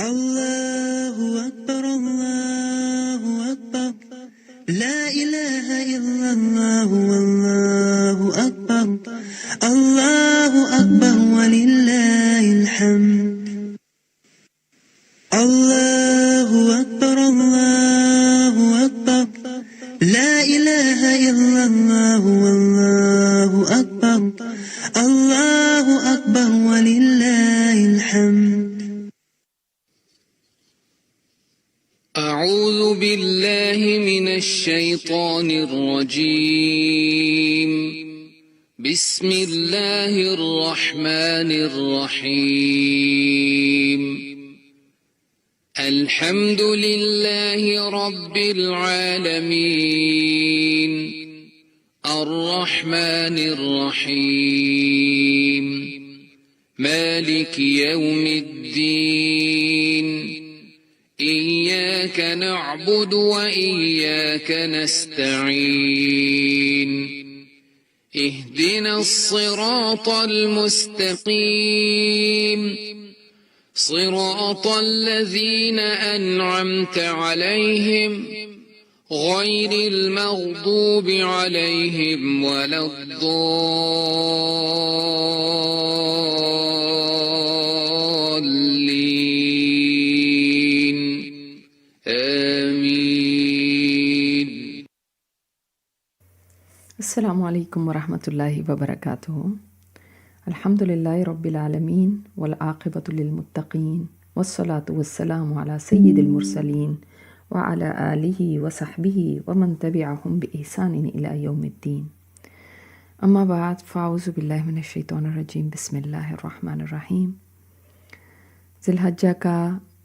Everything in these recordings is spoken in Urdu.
الله أكبر الله أكبر لا إله إلا الله والله أكبر الله أكبر ولله الحمد الله أكبر الله أكبر لا إله إلا الله والله أكبر الله أكبر ولله الحمد. أعوذ بالله من الشيطان الرجيم. بسم الله الرحمن الرحيم. الحمد لله رب العالمين الرحمن الرحيم مالك يوم الدين إياك نعبد وإياك نستعين اهدنا الصراط المستقيم صراط الذين أنعمت عليهم غير المغضوب عليهم ولا الضالين آمين. السلام علیکم ورحمۃ اللہ وبرکاتہ. الحمد للہ رب العالمین والعاقبۃ للمتقین والصلاة والسلام علی سید المرسلین وعلی آلہ وصحبہ ومن تبعہم بإحسان الی یوم الدین. اما بعد فاعوذ باللہ من الشیطان الرجیم. بسم اللہ الرحمن الرحیم. ذی الحجہ کا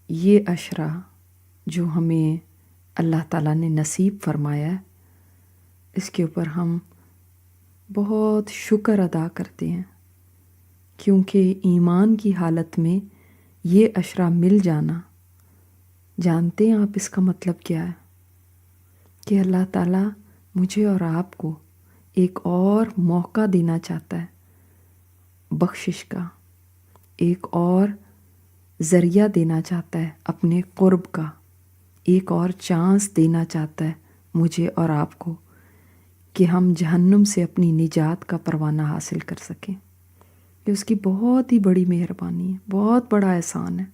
یہ عشرہ جو ہمیں اللہ تعالیٰ نے نصیب فرمایا ہے، اس کے اوپر ہم بہت شکر ادا کرتے ہیں، کیونکہ ایمان کی حالت میں یہ عشرہ مل جانا، جانتے ہیں آپ اس کا مطلب کیا ہے؟ کہ اللہ تعالیٰ مجھے اور آپ کو ایک اور موقع دینا چاہتا ہے بخشش کا، ایک اور ذریعہ دینا چاہتا ہے اپنے قرب کا، ایک اور چانس دینا چاہتا ہے مجھے اور آپ کو کہ ہم جہنم سے اپنی نجات کا پروانہ حاصل کر سکیں. کہ اس کی بہت ہی بڑی مہربانی ہے، بہت بڑا احسان ہے.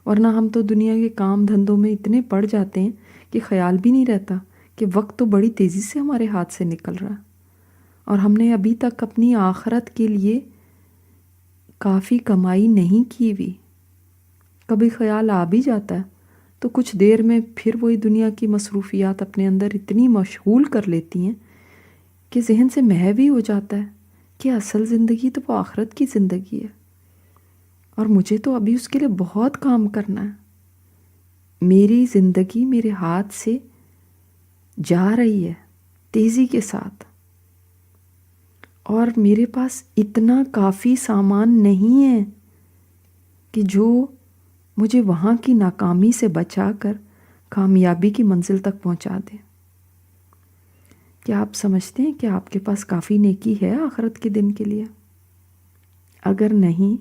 ورنہ ہم تو دنیا کے کام دھندوں میں اتنے پڑ جاتے ہیں کہ خیال بھی نہیں رہتا کہ وقت تو بڑی تیزی سے ہمارے ہاتھ سے نکل رہا ہے، اور ہم نے ابھی تک اپنی آخرت کے لیے کافی کمائی نہیں کی ہوئی. کبھی خیال آ بھی جاتا ہے تو کچھ دیر میں پھر وہی دنیا کی مصروفیات اپنے اندر اتنی مشغول کر لیتی ہیں کہ ذہن سے محو ہی ہو جاتا ہے کہ اصل زندگی تو وہ آخرت کی زندگی ہے، اور مجھے تو ابھی اس کے لیے بہت کام کرنا ہے. میری زندگی میرے ہاتھ سے جا رہی ہے تیزی کے ساتھ، اور میرے پاس اتنا کافی سامان نہیں ہے کہ جو مجھے وہاں کی ناکامی سے بچا کر کامیابی کی منزل تک پہنچا دے. کیا آپ سمجھتے ہیں کہ آپ کے پاس کافی نیکی ہے آخرت کے دن کے لیے؟ اگر نہیں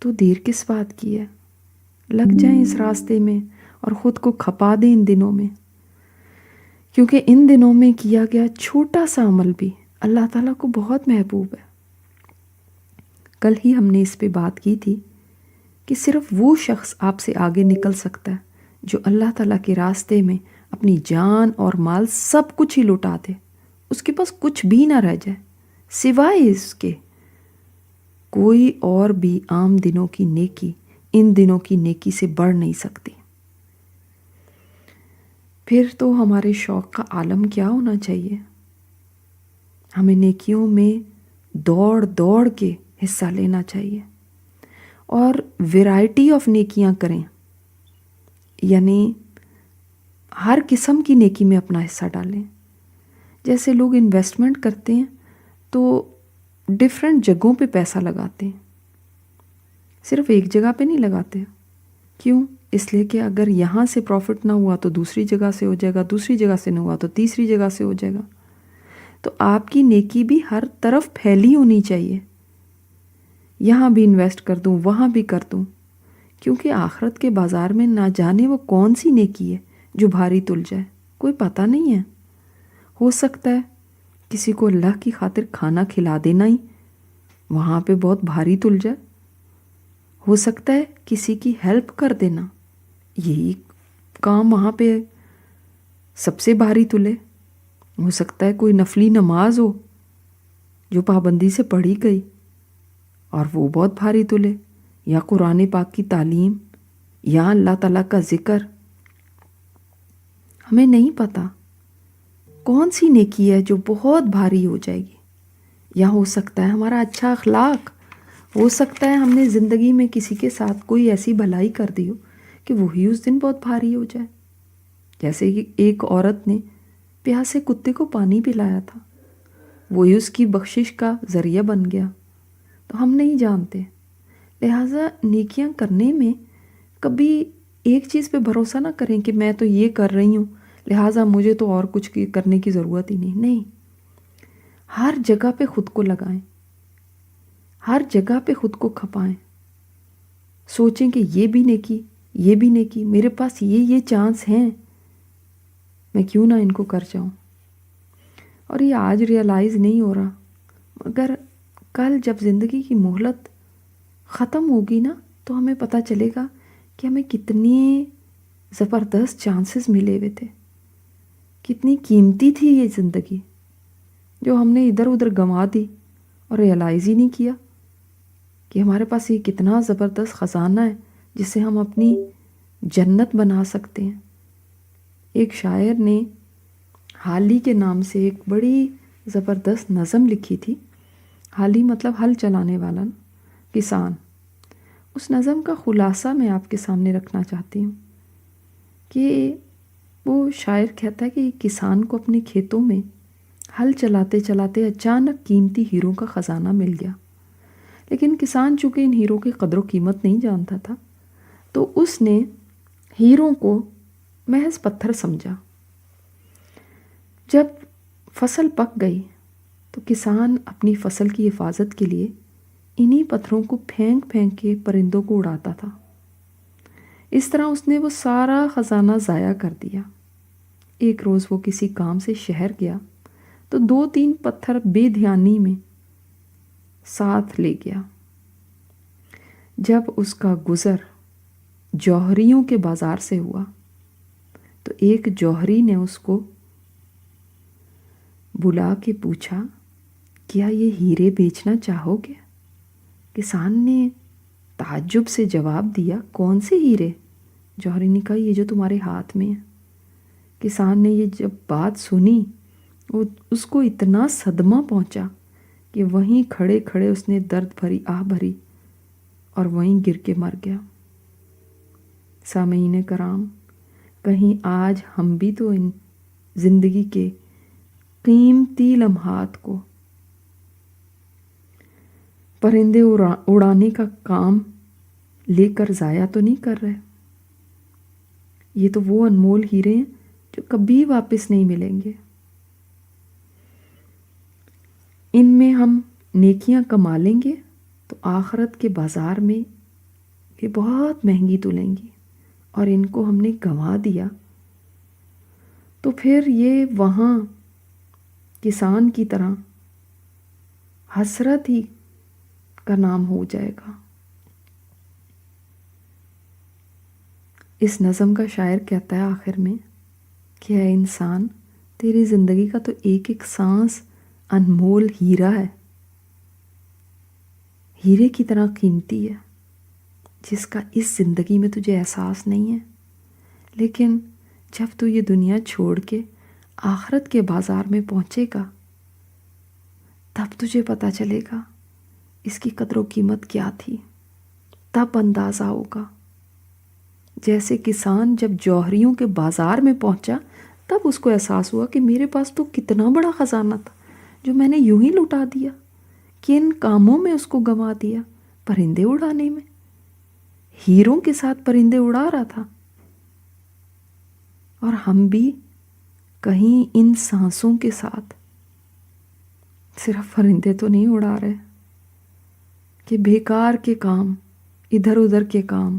تو دیر کس بات کی ہے؟ لگ جائیں اس راستے میں اور خود کو کھپا دیں ان دنوں میں، کیونکہ ان دنوں میں کیا گیا چھوٹا سا عمل بھی اللہ تعالیٰ کو بہت محبوب ہے. کل ہی ہم نے اس پہ بات کی تھی کہ صرف وہ شخص آپ سے آگے نکل سکتا ہے جو اللہ تعالیٰ کے راستے میں اپنی جان اور مال سب کچھ ہی لٹا دے، اس کے پاس کچھ بھی نہ رہ جائے سوائے اس کے. کوئی اور بھی عام دنوں کی نیکی ان دنوں کی نیکی سے بڑھ نہیں سکتی. پھر تو ہمارے شوق کا عالم کیا ہونا چاہیے؟ ہمیں نیکیوں میں دوڑ دوڑ کے حصہ لینا چاہیے، اور ویرائٹی آف نیکیاں کریں، یعنی ہر قسم کی نیکی میں اپنا حصہ ڈالیں. جیسے لوگ انویسٹمنٹ کرتے ہیں تو ڈیفرنٹ جگہوں پہ پیسہ لگاتے ہیں، صرف ایک جگہ پہ نہیں لگاتے. کیوں؟ اس لیے کہ اگر یہاں سے پروفٹ نہ ہوا تو دوسری جگہ سے ہو جائے گا، دوسری جگہ سے نہ ہوا تو تیسری جگہ سے ہو جائے گا. تو آپ کی نیکی بھی ہر طرف پھیلی ہونی چاہیے. یہاں بھی انویسٹ کر دوں، وہاں بھی کر دوں، کیونکہ آخرت کے بازار میں نہ جانے وہ کون سی نیکی ہے جو بھاری تل جائے، کوئی پتہ نہیں ہے۔ ہو سکتا ہے کسی کو اللہ کی خاطر کھانا کھلا دینا ہی وہاں پہ بہت بھاری تل جائے، ہو سکتا ہے کسی کی ہیلپ کر دینا، یہی کام وہاں پہ سب سے بھاری تلے، ہو سکتا ہے کوئی نفلی نماز ہو جو پابندی سے پڑھی گئی اور وہ بہت بھاری تلے، یا قرآن پاک کی تعلیم، یا اللہ تعالیٰ کا ذکر۔ ہمیں نہیں پتہ کون سی نیکی ہے جو بہت بھاری ہو جائے گی، یا ہو سکتا ہے ہمارا اچھا اخلاق، ہو سکتا ہے ہم نے زندگی میں کسی کے ساتھ کوئی ایسی بھلائی کر دی ہو کہ وہی اس دن بہت بھاری ہو جائے۔ جیسے کہ ایک عورت نے پیاسے کتے کو پانی پلایا تھا، وہی اس کی بخشش کا ذریعہ بن گیا۔ تو ہم نہیں جانتے، لہٰذا نیکیاں کرنے میں کبھی ایک چیز پہ بھروسہ نہ کریں کہ میں تو یہ کر رہی ہوں لہٰذا مجھے تو اور کچھ کرنے کی ضرورت ہی نہیں۔ ہر جگہ پہ خود کو لگائیں، ہر جگہ پہ خود کو کھپائیں، سوچیں کہ یہ بھی نیکی، یہ بھی نیکی، میرے پاس یہ چانس ہیں، میں کیوں نہ ان کو کر جاؤں۔ اور یہ آج ریئلائز نہیں ہو رہا، مگر کل جب زندگی کی مہلت ختم ہوگی نا تو ہمیں پتہ چلے گا کہ ہمیں کتنے زبردست چانسز ملے ہوئے تھے، کتنی قیمتی تھی یہ زندگی جو ہم نے ادھر ادھر گنوا دی اور ریئلائز ہی نہیں کیا کہ ہمارے پاس یہ کتنا زبردست خزانہ ہے جس سے ہم اپنی جنت بنا سکتے ہیں۔ ایک شاعر نے حالی کے نام سے ایک بڑی زبردست نظم لکھی تھی، حالی مطلب ہل چلانے والا، کسان۔ اس نظم کا خلاصہ میں آپ کے سامنے رکھنا چاہتی ہوں کہ وہ شاعر کہتا ہے کہ کسان کو اپنے کھیتوں میں ہل چلاتے چلاتے اچانک قیمتی ہیروں کا خزانہ مل گیا، لیکن کسان چونکہ ان ہیروں کی قدر و قیمت نہیں جانتا تھا تو اس نے ہیروں کو محض پتھر سمجھا۔ جب فصل پک گئی تو کسان اپنی فصل کی حفاظت کے لیے انہی پتھروں کو پھینک پھینک کے پرندوں کو اڑاتا تھا۔ اس طرح اس نے وہ سارا خزانہ ضائع کر دیا۔ ایک روز وہ کسی کام سے شہر گیا تو 2-3 پتھر بے دھیانی میں ساتھ لے گیا۔ جب اس کا گزر جوہریوں کے بازار سے ہوا تو ایک جوہری نے اس کو بلا کے پوچھا، کیا یہ ہیرے بیچنا چاہو گے؟ کسان نے تعجب سے جواب دیا، کون سے ہیرے؟ جوہری نے کہا، یہ جو تمہارے ہاتھ میں ہے۔ کسان نے یہ جب بات سنی اس کو اتنا صدمہ پہنچا کہ وہیں کھڑے کھڑے اس نے درد بھری آہ بھری اور وہیں گر کے مر گیا۔ سامعین کرام، کہیں آج ہم بھی تو ان زندگی کے قیمتی لمحات کو پرندے اڑانے کا کام لے کر ضائع تو نہیں کر رہے؟ یہ تو وہ انمول ہیرے ہیں جو کبھی واپس نہیں ملیں گے۔ ان میں ہم نیکیاں کما لیں گے تو آخرت کے بازار میں یہ بہت مہنگی تلیں گی، اور ان کو ہم نے گنوا دیا تو پھر یہ وہاں کسان کی طرح حسرت ہی کا نام ہو جائے گا۔ اس نظم کا شاعر کہتا ہے آخر میں کہ اے انسان، تیری زندگی کا تو ایک ایک سانس انمول ہیرا ہے، ہیرے کی طرح قیمتی ہے، جس کا اس زندگی میں تجھے احساس نہیں ہے، لیکن جب تو یہ دنیا چھوڑ کے آخرت کے بازار میں پہنچے گا تب تجھے پتہ چلے گا اس کی قدر و قیمت کیا تھی، تب اندازہ ہوگا۔ جیسے کسان جب جوہریوں کے بازار میں پہنچا تب اس کو احساس ہوا کہ میرے پاس تو کتنا بڑا خزانہ تھا جو میں نے یوں ہی لٹا دیا، کن کاموں میں اس کو گنوا دیا، پرندے اڑانے میں، ہیروں کے ساتھ پرندے اڑا رہا تھا۔ اور ہم بھی کہیں ان سانسوں کے ساتھ صرف پرندے تو نہیں اڑا رہے کہ بیکار کے کام، ادھر ادھر کے کام،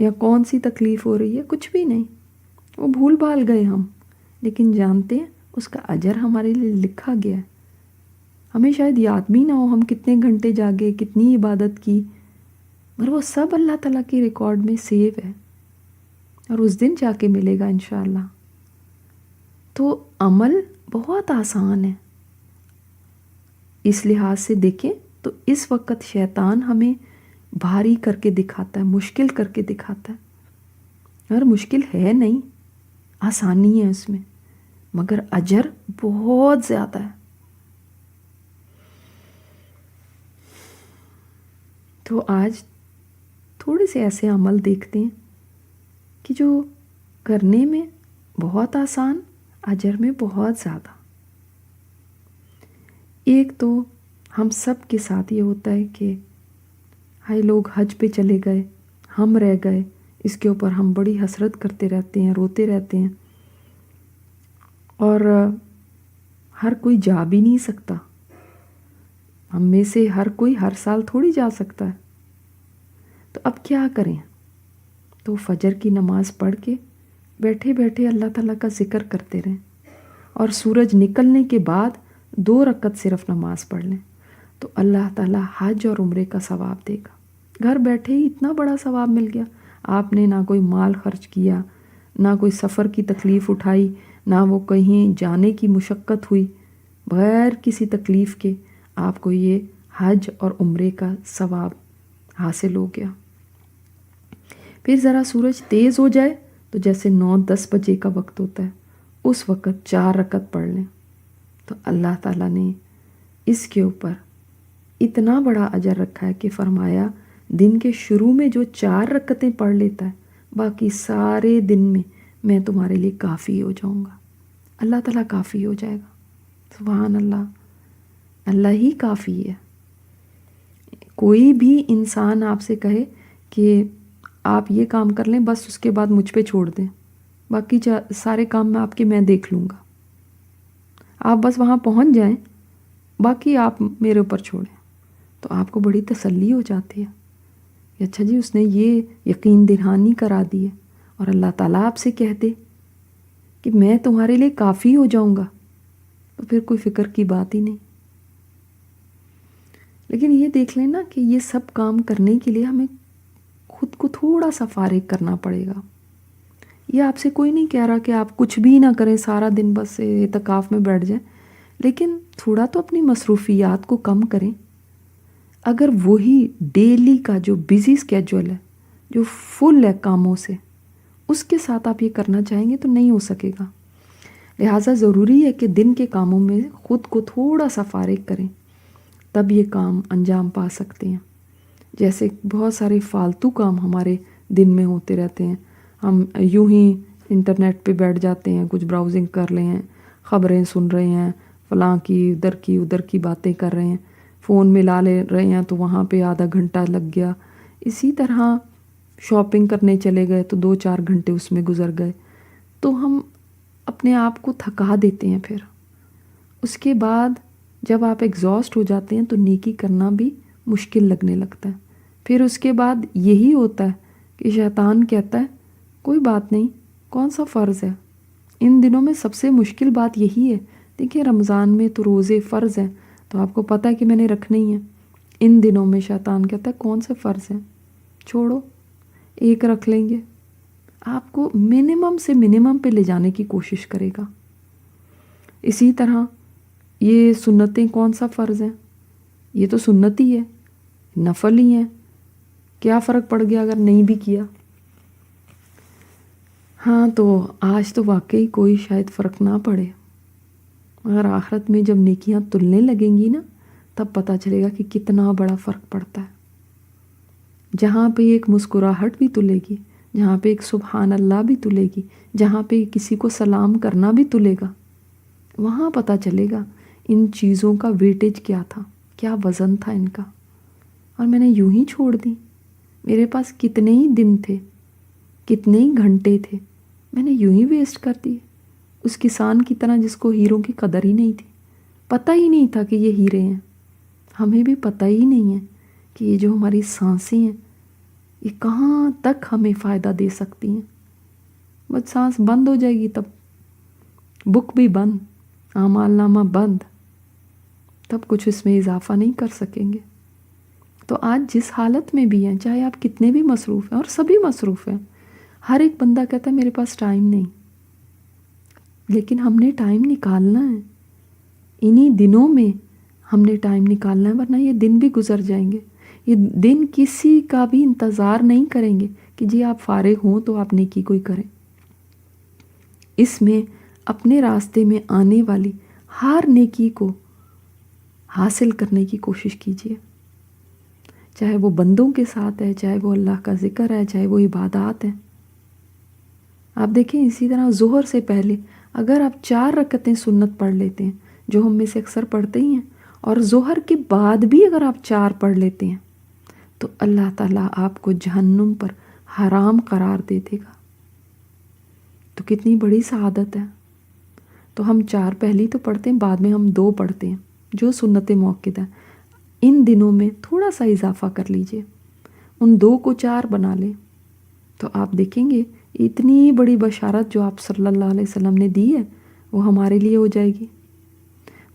یا کون سی تکلیف ہو رہی ہے، کچھ بھی نہیں، وہ بھول بھال گئے ہم، لیکن جانتے ہیں اس کا اجر ہمارے لیے لکھا گیا ہے۔ ہمیں شاید یاد بھی نہ ہو ہم کتنے گھنٹے جاگے، کتنی عبادت کی، مگر وہ سب اللہ تعالیٰ کے ریکارڈ میں سیو ہے، اور اس دن جا کے ملے گا انشاءاللہ۔ تو عمل بہت آسان ہے، اس لحاظ سے دیکھیں تو اس وقت شیطان ہمیں بھاری کر کے دکھاتا ہے، مشکل کر کے دکھاتا ہے، اور مشکل ہے نہیں، آسانی ہے اس میں، مگر اجر بہت زیادہ ہے۔ تو آج تھوڑے سے ایسے عمل دیکھتے ہیں کہ جو کرنے میں بہت آسان، اجر میں بہت زیادہ۔ ایک تو ہم سب کے ساتھ یہ ہوتا ہے کہ ہائے لوگ حج پہ چلے گئے، ہم رہ گئے، اس کے اوپر ہم بڑی حسرت کرتے رہتے ہیں، روتے رہتے ہیں، اور ہر کوئی جا بھی نہیں سکتا، ہم میں سے ہر کوئی ہر سال تھوڑی جا سکتا ہے۔ تو اب کیا کریں؟ تو فجر کی نماز پڑھ کے بیٹھے بیٹھے اللہ تعالیٰ کا ذکر کرتے رہیں، اور سورج نکلنے کے بعد 2 رکعت صرف نماز پڑھ لیں، تو اللہ تعالیٰ حج اور عمرے کا ثواب دے گا۔ گھر بیٹھے ہی اتنا بڑا ثواب مل گیا، آپ نے نہ کوئی مال خرچ کیا، نہ کوئی سفر کی تکلیف اٹھائی، نہ وہ کہیں جانے کی مشقت ہوئی، بغیر کسی تکلیف کے آپ کو یہ حج اور عمرے کا ثواب حاصل ہو گیا۔ پھر ذرا سورج تیز ہو جائے تو جیسے 9-10 بجے کا وقت ہوتا ہے، اس وقت 4 رکعت پڑھ لیں، تو اللہ تعالیٰ نے اس کے اوپر اتنا بڑا اجر رکھا ہے کہ فرمایا دن کے شروع میں جو 4 رکعتیں پڑھ لیتا ہے، باقی سارے دن میں تمہارے لیے کافی ہو جاؤں گا۔ اللہ تعالیٰ کافی ہو جائے گا۔ سبحان اللہ، اللہ ہی کافی ہے۔ کوئی بھی انسان آپ سے کہے کہ آپ یہ کام کر لیں، بس اس کے بعد مجھ پہ چھوڑ دیں، باقی سارے کام میں دیکھ لوں گا، آپ بس وہاں پہنچ جائیں، باقی آپ میرے اوپر چھوڑیں، تو آپ کو بڑی تسلی ہو جاتی ہے کہ اچھا جی اس نے یہ یقین دہانی کرا دی ہے، اور اللہ تعالیٰ آپ سے کہہ دے کہ میں تمہارے لیے کافی ہو جاؤں گا، تو پھر کوئی فکر کی بات ہی نہیں۔ لیکن یہ دیکھ لیں نا کہ یہ سب کام کرنے کے لیے ہمیں خود کو تھوڑا سا فارغ کرنا پڑے گا۔ یہ آپ سے کوئی نہیں کہہ رہا کہ آپ کچھ بھی نہ کریں، سارا دن بس اعتکاف میں بیٹھ جائیں، لیکن تھوڑا تو اپنی مصروفیات کو کم کریں۔ اگر وہی ڈیلی کا جو بزی اسکیجول ہے، جو فل ہے کاموں سے، اس کے ساتھ آپ یہ کرنا چاہیں گے تو نہیں ہو سکے گا۔ لہٰذا ضروری ہے کہ دن کے کاموں میں خود کو تھوڑا سا فارغ کریں، تب یہ کام انجام پا سکتے ہیں۔ جیسے بہت سارے فالتو کام ہمارے دن میں ہوتے رہتے ہیں، ہم یوں ہی انٹرنیٹ پہ بیٹھ جاتے ہیں، کچھ براؤزنگ کر رہے ہیں، خبریں سن رہے ہیں، فلاں کی ادھر کی باتیں کر رہے ہیں، فون ملا لے رہے ہیں تو وہاں پہ آدھا گھنٹہ لگ گیا۔ اسی طرح شاپنگ کرنے چلے گئے تو 2-4 گھنٹے اس میں گزر گئے، تو ہم اپنے آپ کو تھکا دیتے ہیں۔ پھر اس کے بعد جب آپ ایگزاسٹ ہو جاتے ہیں تو نیکی کرنا بھی مشکل لگنے لگتا ہے۔ پھر اس کے بعد یہی ہوتا ہے کہ شیطان کہتا ہے کوئی بات نہیں، کون سا فرض ہے، ان دنوں میں سب سے مشکل بات یہی ہے۔ دیکھیں رمضان میں تو روزے فرض ہیں، تو آپ کو پتہ ہے کہ میں نے رکھنے ہی ہیں۔ ان دنوں میں شیطان کہتا ہے کون سے فرض ہیں، چھوڑو، ایک رکھ لیں گے۔ آپ کو منیمم سے منیمم پہ لے جانے کی کوشش کرے گا۔ اسی طرح یہ سنتیں کون سا فرض ہیں، یہ تو سنت ہی ہے، نفل ہی ہیں، کیا فرق پڑ گیا اگر نہیں بھی کیا۔ ہاں تو آج تو واقعی کوئی شاید فرق نہ پڑے، مگر آخرت میں جب نیکیاں تلنے لگیں گی نا، تب پتہ چلے گا کہ کتنا بڑا فرق پڑتا ہے۔ جہاں پہ ایک مسکراہٹ بھی تلے گی، جہاں پہ ایک سبحان اللہ بھی تلے گی، جہاں پہ کسی کو سلام کرنا بھی تلے گا، وہاں پتہ چلے گا ان چیزوں کا ویٹیج کیا تھا، کیا وزن تھا ان کا، اور میں نے یوں ہی چھوڑ دی۔ میرے پاس کتنے ہی دن تھے، کتنے ہی گھنٹے تھے، میں نے یوں ہی ویسٹ کر دیے، اس کسان کی طرح جس کو ہیروں کی قدر ہی نہیں تھی، پتہ ہی نہیں تھا کہ یہ ہیرے ہیں۔ ہمیں بھی پتہ ہی نہیں ہے کہ یہ جو ہماری سانسیں ہیں، یہ کہاں تک ہمیں فائدہ دے سکتی ہیں؟ بس سانس بند ہو جائے گی تب بک بھی بند، اعمال نامہ بند، تب کچھ اس میں اضافہ نہیں کر سکیں گے۔ تو آج جس حالت میں بھی ہیں، چاہے آپ کتنے بھی مصروف ہیں، اور سبھی مصروف ہیں، ہر ایک بندہ کہتا ہے میرے پاس ٹائم نہیں، لیکن ہم نے ٹائم نکالنا ہے، انہی دنوں میں ہم نے ٹائم نکالنا ہے، ورنہ یہ دن بھی گزر جائیں گے۔ یہ دن کسی کا بھی انتظار نہیں کریں گے کہ جی آپ فارغ ہوں تو آپ نیکی کوئی کریں۔ اس میں اپنے راستے میں آنے والی ہر نیکی کو حاصل کرنے کی کوشش کیجیے، چاہے وہ بندوں کے ساتھ ہے، چاہے وہ اللہ کا ذکر ہے، چاہے وہ عبادات ہیں۔ آپ دیکھیں اسی طرح ظہر سے پہلے اگر آپ 4 رکعتیں سنت پڑھ لیتے ہیں، جو ہم میں سے اکثر پڑھتے ہی ہیں، اور ظہر کے بعد بھی اگر آپ 4 پڑھ لیتے ہیں تو اللہ تعالیٰ آپ کو جہنم پر حرام قرار دے دے گا۔ تو کتنی بڑی سعادت ہے۔ تو ہم 4 پہلی تو پڑھتے ہیں، بعد میں ہم 2 پڑھتے ہیں جو سنت موقدہ ہے۔ ان دنوں میں تھوڑا سا اضافہ کر لیجئے، ان 2 کو 4 بنا لیں، تو آپ دیکھیں گے اتنی بڑی بشارت جو آپ صلی اللہ علیہ وسلم نے دی ہے وہ ہمارے لیے ہو جائے گی۔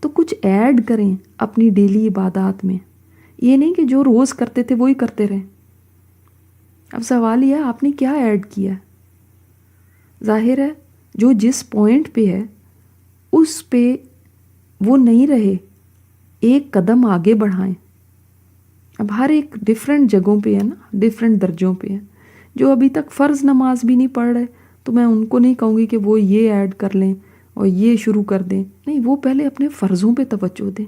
تو کچھ ایڈ کریں اپنی ڈیلی عبادات میں، یہ نہیں کہ جو روز کرتے تھے وہی کرتے رہیں۔ اب سوال یہ ہے آپ نے کیا ایڈ کیا ہے؟ ظاہر ہے جو جس پوائنٹ پہ ہے اس پہ وہ نہیں رہے، ایک قدم آگے بڑھائیں۔ اب ہر ایک ڈیفرنٹ جگہوں پہ ہے نا، ڈیفرنٹ درجوں پہ ہے۔ جو ابھی تک فرض نماز بھی نہیں پڑھ رہے تو میں ان کو نہیں کہوں گی کہ وہ یہ ایڈ کر لیں اور یہ شروع کر دیں، نہیں، وہ پہلے اپنے فرضوں پہ توجہ دیں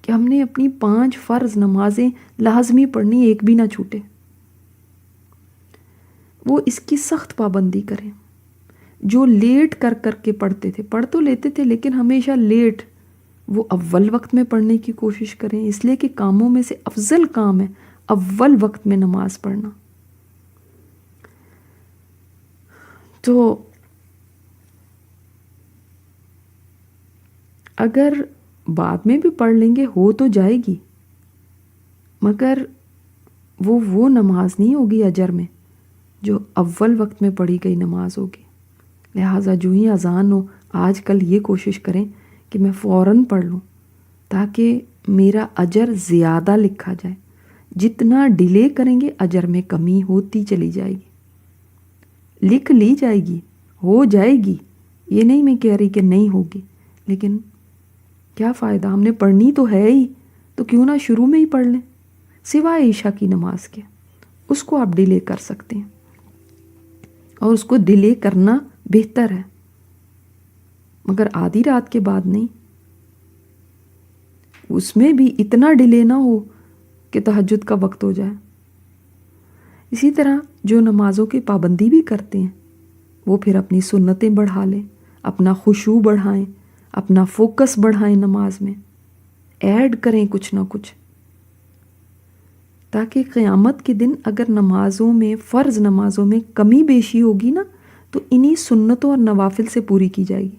کہ ہم نے اپنی 5 فرض نمازیں لازمی پڑھنی، ایک بھی نہ چھوٹے۔ وہ اس کی سخت پابندی کریں۔ جو لیٹ کر کر کے پڑھتے تھے، پڑھ تو لیتے تھے لیکن ہمیشہ لیٹ، وہ اول وقت میں پڑھنے کی کوشش کریں، اس لیے کہ کاموں میں سے افضل کام ہے اول وقت میں نماز پڑھنا۔ تو اگر بعد میں بھی پڑھ لیں گے ہو تو جائے گی، مگر وہ نماز نہیں ہوگی اجر میں جو اول وقت میں پڑھی گئی نماز ہوگی۔ لہٰذا جو ہی اذان ہو آج کل یہ کوشش کریں کہ میں فوراً پڑھ لوں تاکہ میرا اجر زیادہ لکھا جائے۔ جتنا ڈیلے کریں گے اجر میں کمی ہوتی چلی جائے گی، لکھ لی جائے گی، ہو جائے گی، یہ نہیں میں کہہ رہی کہ نہیں ہوگی، لیکن کیا فائدہ، ہم نے پڑھنی تو ہے ہی، تو کیوں نہ شروع میں ہی پڑھ لیں، سوائے عشاء کی نماز کے، اس کو آپ ڈیلے کر سکتے ہیں، اور اس کو ڈیلے کرنا بہتر ہے، مگر آدھی رات کے بعد نہیں۔ اس میں بھی اتنا ڈیلے نہ ہو کہ تہجد کا وقت ہو جائے۔ اسی طرح جو نمازوں کی پابندی بھی کرتے ہیں وہ پھر اپنی سنتیں بڑھا لیں، اپنا خشوع بڑھائیں، اپنا فوکس بڑھائیں، نماز میں ایڈ کریں کچھ نہ کچھ، تاکہ قیامت کے دن اگر نمازوں میں، فرض نمازوں میں کمی بیشی ہوگی نا تو انہی سنتوں اور نوافل سے پوری کی جائے گی۔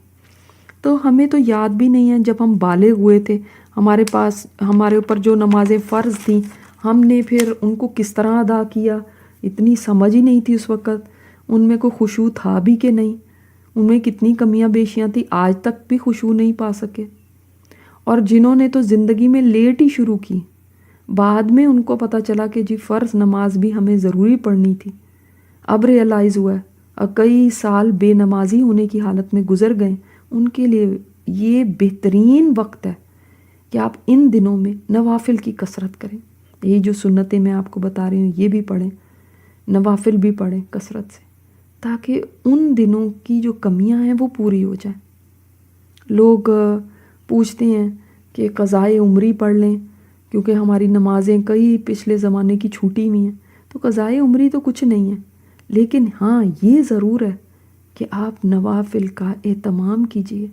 تو ہمیں تو یاد بھی نہیں ہے جب ہم بالغ ہوئے تھے، ہمارے اوپر جو نمازیں فرض تھیں ہم نے پھر ان کو کس طرح ادا کیا، اتنی سمجھ ہی نہیں تھی اس وقت، ان میں کوئی خشوع تھا بھی کہ نہیں، ان میں کتنی کمیاں بیشیاں تھیں، آج تک بھی خشوع نہیں پا سکے۔ اور جنہوں نے تو زندگی میں لیٹ ہی شروع کی، بعد میں ان کو پتہ چلا کہ جی فرض نماز بھی ہمیں ضروری پڑھنی تھی، اب ریئلائز ہوا ہے، اور کئی سال بے نمازی ہونے کی حالت میں گزر گئے، ان کے لیے یہ بہترین وقت ہے کہ آپ ان دنوں میں نوافل کی کثرت کریں۔ یہی جو سنتیں میں آپ کو بتا رہی ہوں یہ بھی پڑھیں، نوافل بھی پڑھیں کثرت سے، تاکہ ان دنوں کی جو کمیاں ہیں وہ پوری ہو جائیں۔ لوگ پوچھتے ہیں کہ قضائے عمری پڑھ لیں کیونکہ ہماری نمازیں کئی پچھلے زمانے کی چھوٹی ہوئی ہیں، تو قضائے عمری تو کچھ نہیں ہے، لیکن ہاں یہ ضرور ہے کہ آپ نوافل کا اہتمام کیجیے،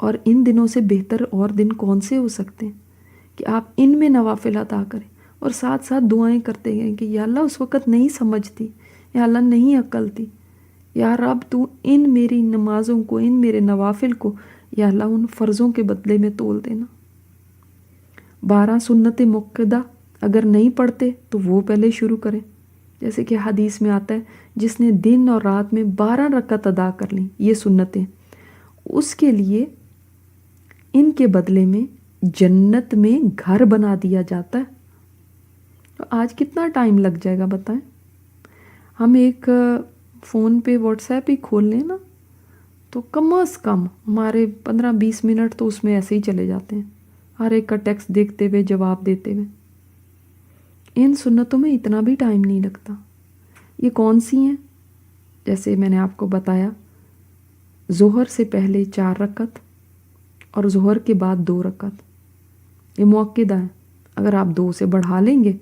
اور ان دنوں سے بہتر اور دن کون سے ہو سکتے ہیں کہ آپ ان میں نوافل عطا کریں، اور ساتھ ساتھ دعائیں کرتے گئے کہ یا اللہ اس وقت نہیں سمجھتی، یا اللہ نہیں عقل تھی، یا رب تو ان میری نمازوں کو، ان میرے نوافل کو یا اللہ ان فرضوں کے بدلے میں تول دینا۔ 12 سنت موقدہ اگر نہیں پڑھتے تو وہ پہلے شروع کریں، جیسے کہ حدیث میں آتا ہے جس نے دن اور رات میں 12 رکعت ادا کر لیں، یہ سنتیں، اس کے لیے ان کے بدلے میں جنت میں گھر بنا دیا جاتا ہے۔ تو آج کتنا ٹائم لگ جائے گا بتائیں؟ ہم ایک فون پہ واٹس ایپ ہی کھول لیں نا تو کم از کم ہمارے 15-20 منٹ تو اس میں ایسے ہی چلے جاتے ہیں، ہر ایک کا ٹیکسٹ دیکھتے ہوئے، جواب دیتے ہوئے۔ ان سنتوں میں اتنا بھی ٹائم نہیں لگتا۔ یہ کون سی ہیں؟ جیسے میں نے آپ کو بتایا، ظہر سے پہلے 4 رکعت اور ظہر کے بعد 2 رکعت، یہ مؤکدہ ہے۔ اگر آپ 2 سے بڑھا لیں گے،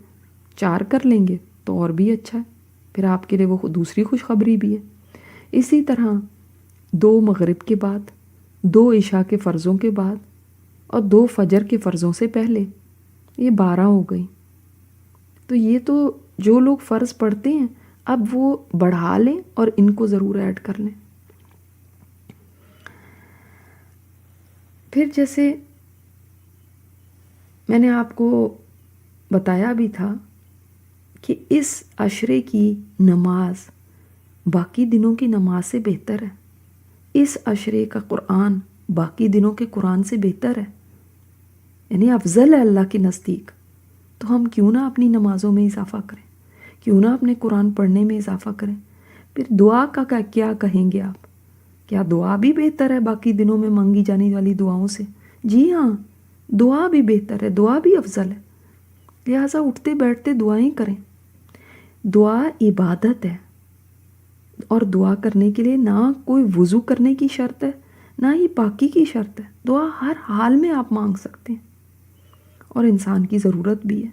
4 کر لیں گے تو اور بھی اچھا ہے، پھر آپ کے لیے وہ دوسری خوشخبری بھی ہے۔ اسی طرح 2 مغرب کے بعد، 2 عشاء کے فرضوں کے بعد اور 2 فجر کے فرضوں سے پہلے، یہ 12 ہو گئی۔ تو یہ تو جو لوگ فرض پڑھتے ہیں اب وہ بڑھا لیں اور ان کو ضرور ایڈ کر لیں۔ پھر جیسے میں نے آپ کو بتایا بھی تھا کہ اس عشرے کی نماز باقی دنوں کی نماز سے بہتر ہے، اس عشرے کا قرآن باقی دنوں کے قرآن سے بہتر ہے، یعنی افضل ہے اللہ کے نزدیک۔ تو ہم کیوں نہ اپنی نمازوں میں اضافہ کریں، کیوں نہ اپنے قرآن پڑھنے میں اضافہ کریں۔ پھر دعا کا کیا کہیں گے آپ؟ کیا دعا بھی بہتر ہے باقی دنوں میں مانگی جانے والی دعاؤں سے؟ جی ہاں، دعا بھی بہتر ہے، دعا بھی افضل ہے، لہٰذا اٹھتے بیٹھتے دعائیں کریں۔ دعا عبادت ہے، اور دعا کرنے کے لیے نہ کوئی وضو کرنے کی شرط ہے، نہ ہی پاکی کی شرط ہے۔ دعا ہر حال میں آپ مانگ سکتے ہیں، اور انسان کی ضرورت بھی ہے،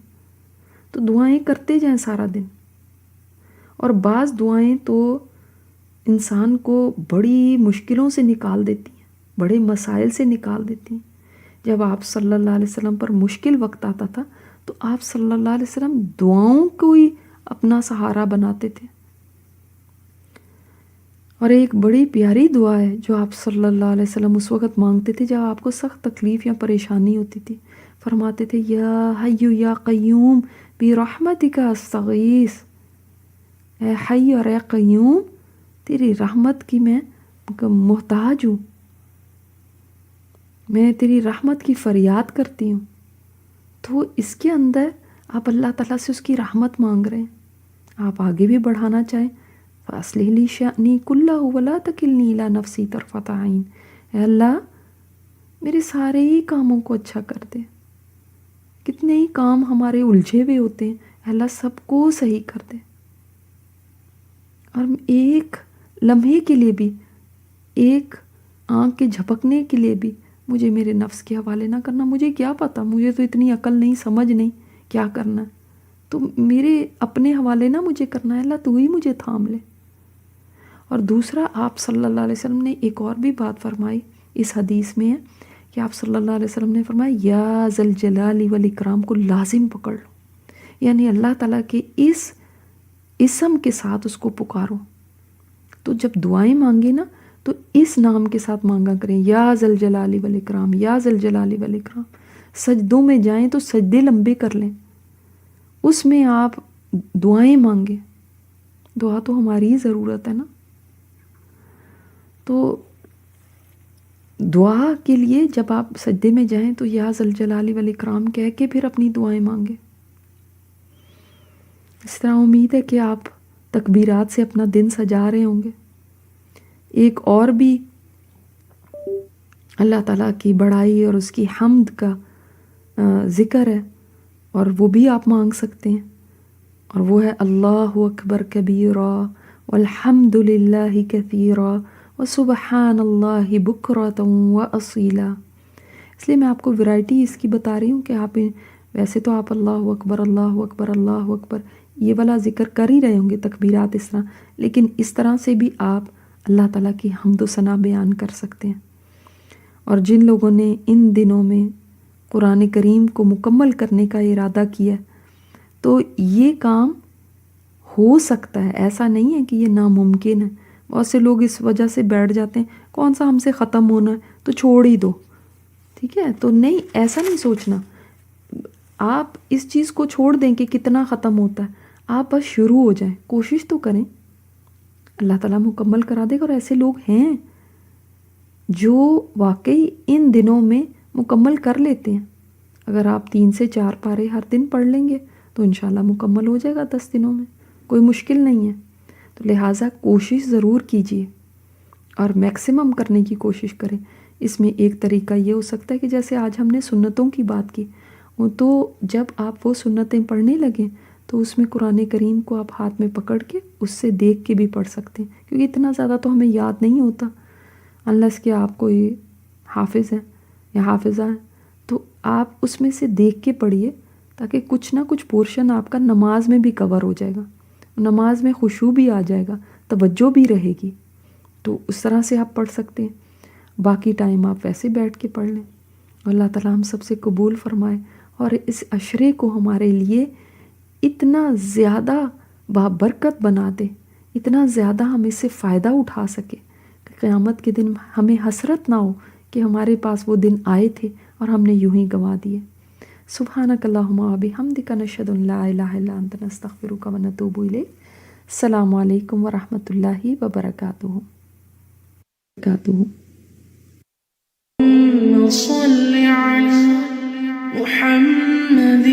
تو دعائیں کرتے جائیں سارا دن۔ اور بعض دعائیں تو انسان کو بڑی مشکلوں سے نکال دیتی ہیں، بڑے مسائل سے نکال دیتی ہیں۔ جب آپ صلی اللہ علیہ وسلم پر مشکل وقت آتا تھا تو آپ صلی اللہ علیہ وسلم دعاؤں کو ہی اپنا سہارا بناتے تھے۔ اور ایک بڑی پیاری دعا ہے جو آپ صلی اللہ علیہ وسلم اس وقت مانگتے تھے جب آپ کو سخت تکلیف یا پریشانی ہوتی تھی، فرماتے تھے یا حی یا قیوم برحمتک استغیث، اے حی اور اے قیوم تیری رحمت کی میں محتاج ہوں، میں تیری رحمت کی فریاد کرتی ہوں۔ تو اس کے اندر آپ اللہ تعالیٰ سے اس کی رحمت مانگ رہے ہیں۔ آپ آگے بھی بڑھانا چاہیں، فَأَصْلِحْ لِي شَأْنِي كُلَّهُ وَلَا تَكِلْنِي إِلَىٰ نَفْسِي طَرْفَةَ عَيْنٍ، اے اللہ میرے سارے ہی کاموں کو اچھا کر دے۔ کتنے ہی کام ہمارے الجھے ہوئے ہوتے ہیں، اے اللہ سب کو صحیح کر دے، اور ایک لمحے کے لیے بھی، ایک آنکھ کے جھپکنے کے لیے بھی مجھے میرے نفس کے حوالے نہ کرنا۔ مجھے کیا پتہ، مجھے تو اتنی عقل نہیں، سمجھ نہیں کیا کرنا ہے، تو میرے اپنے حوالے نہ مجھے کرنا ہے، اللہ تو ہی مجھے تھام لے۔ اور دوسرا، آپ صلی اللہ علیہ وسلم نے ایک اور بھی بات فرمائی، اس حدیث میں ہے کہ آپ صلی اللہ علیہ وسلم نے فرمایا یا ذل جلال والاکرام کو لازم پکڑ لو، یعنی اللہ تعالیٰ کے اس اسم کے ساتھ اس کو پکارو۔ تو جب دعائیں مانگے نا تو اس نام کے ساتھ مانگا کریں، یا ذل جلال والاکرام، یا ذل جلال والاکرام۔ سجدوں میں جائیں تو سجدے لمبے کر لیں، اس میں آپ دعائیں مانگیں، دعا تو ہماری ہی ضرورت ہے نا۔ تو دعا کے لیے جب آپ سجدے میں جائیں تو یا ذل جلال والاکرام کہہ کے پھر اپنی دعائیں مانگیں۔ اس طرح امید ہے کہ آپ تکبیرات سے اپنا دن سجا رہے ہوں گے۔ ایک اور بھی اللہ تعالیٰ کی بڑائی اور اس کی حمد کا ذکر ہے، اور وہ بھی آپ مانگ سکتے ہیں، اور وہ ہے اللہ اکبر کبیرا والحمد للہ کثیرا وسبحان اللہ بکرۃ واصیلا۔ اس لیے میں آپ کو ورائٹی اس کی بتا رہی ہوں کہ آپ ویسے تو آپ اللہ اکبر اللہ اکبر اللہ اکبر یہ والا ذکر کر ہی رہے ہوں گے، تکبیرات اس طرح، لیکن اس طرح سے بھی آپ اللہ تعالیٰ کی حمد و ثنا بیان کر سکتے ہیں۔ اور جن لوگوں نے ان دنوں میں قرآن کریم کو مکمل کرنے کا ارادہ کیا تو یہ کام ہو سکتا ہے، ایسا نہیں ہے کہ یہ ناممکن ہے۔ بہت سے لوگ اس وجہ سے بیٹھ جاتے ہیں کون سا ہم سے ختم ہونا ہے تو چھوڑ ہی دو، ٹھیک ہے، تو نہیں، ایسا نہیں سوچنا۔ آپ اس چیز کو چھوڑ دیں کہ کتنا ختم ہوتا ہے، آپ بس شروع ہو جائیں، کوشش تو کریں، اللہ تعالیٰ مکمل کرا دے گا. اور ایسے لوگ ہیں جو واقعی ان دنوں میں مکمل کر لیتے ہیں. اگر آپ 3 سے 4 پارے ہر دن پڑھ لیں گے تو انشاءاللہ مکمل ہو جائے گا 10 دنوں میں، کوئی مشکل نہیں ہے. تو لہٰذا کوشش ضرور کیجیے اور میکسیمم کرنے کی کوشش کریں. اس میں ایک طریقہ یہ ہو سکتا ہے کہ جیسے آج ہم نے سنتوں کی بات کی، تو جب آپ وہ سنتیں پڑھنے لگیں تو اس میں قرآن کریم کو آپ ہاتھ میں پکڑ کے اس سے دیکھ کے بھی پڑھ سکتے ہیں، کیونکہ اتنا زیادہ تو ہمیں یاد نہیں ہوتا انلیس کہ آپ کوئی حافظ ہیں یا حافظہ ہیں. تو آپ اس میں سے دیکھ کے پڑھیے تاکہ کچھ نہ کچھ پورشن آپ کا نماز میں بھی کور ہو جائے گا، نماز میں خشوع بھی آ جائے گا، توجہ بھی رہے گی. تو اس طرح سے آپ پڑھ سکتے ہیں. باقی ٹائم آپ ویسے بیٹھ کے پڑھ لیں. اللہ تعالیٰ ہم سب سے قبول فرمائے اور اس عشرے کو ہمارے لیے اتنا زیادہ بابرکت بنا دے، اتنا زیادہ ہم اس سے فائدہ اٹھا سکے کہ قیامت کے دن ہمیں حسرت نہ ہو کہ ہمارے پاس وہ دن آئے تھے اور ہم نے یوں ہی گنوا دیے. سبحانک اللہم و بحمدک نشہد ان لا الہ الا انت نستغفرک و نتوب الیک. السلام علیکم ورحمۃ اللہ وبرکاتہ. صل على محمد